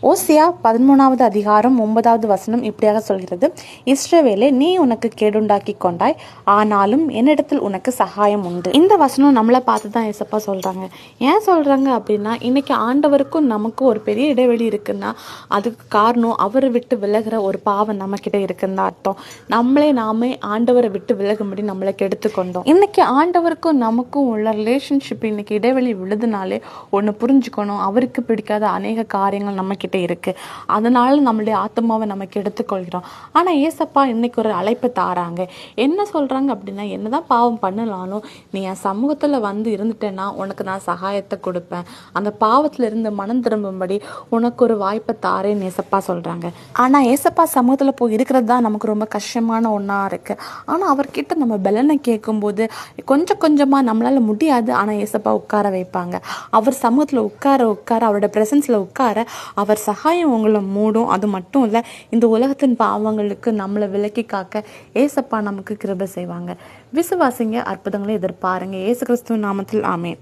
ஓசியா 13வது அதிகாரம் 9வது வசனம் இப்படியாக சொல்கிறது, இஸ்ரவேலே, நீ உனக்கு கேடுண்டாக்கி கொண்டாய், ஆனாலும் என்னிடத்தில் உனக்கு சகாயம் உண்டு. இந்த வசனம் நம்மளை பார்த்து தான் ஏசப்பா சொல்றாங்க. ஏன் சொல்றாங்க அப்படின்னா, இன்னைக்கு ஆண்டவருக்கும் நமக்கும் ஒரு பெரிய இடைவெளி இருக்குன்னா அதுக்கு காரணம் அவரை விட்டு விலகிற ஒரு பாவம் நம்ம கிட்ட இருக்குன்னு அர்த்தம். நாமே ஆண்டவரை விட்டு விலகும்படி நம்மளை கெடுத்துக்கொண்டோம். இன்னைக்கு ஆண்டவருக்கும் நமக்கும் உள்ள ரிலேஷன்ஷிப் இன்னைக்கு இடைவெளி விழுதுனாலே ஒன்று புரிஞ்சுக்கணும், அவருக்கு பிடிக்காத அநேக காரியங்கள் நம்ம கிட்ட இருக்கு. அதனால நம்மளுடைய ஆத்மாவை நமக்கு எடுத்துக்கொள்கிறோம். ஆனா ஏசப்பா இன்னைக்கு ஒரு அழைப்பு தாராங்க. என்ன சொல்றாங்க அப்படின்னா, என்னதான் பாவம் பண்ணலாலும் நீ என் சமூகத்துல வந்து இருந்துட்டேன்னா உனக்கு நான் சகாயத்தை கொடுப்பேன், அந்த பாவத்துல இருந்து மனம் திரும்பும்படி உனக்கு ஒரு வாய்ப்பை தாரேன்னு ஏசப்பா சொல்றாங்க. ஆனா ஏசப்பா சமூகத்துல போய் இருக்கிறது தான் நமக்கு ரொம்ப கஷ்டமான ஒன்றா இருக்கு. ஆனா அவர்கிட்ட நம்ம பலனை கேட்கும்போது கொஞ்சம் கொஞ்சமா நம்மளால முடியாது, ஆனா ஏசப்பா உட்கார வைப்பாங்க. அவர் சமூகத்துல உட்கார அவரோட பிரசன்ஸ்ல உட்கார அவர் சகாயம் உங்களை மூடும். அது மட்டும் இல்லை, இந்த உலகத்தின் பாவங்களுக்கு நம்மளை விலக்கி காக்க ஏசப்பா நமக்கு கிருபை செய்வாங்க. விசுவாசிங்க, அற்புதங்களை எதிர்பாருங்க. இயேசு கிறிஸ்துவின் நாமத்தில் ஆமென்.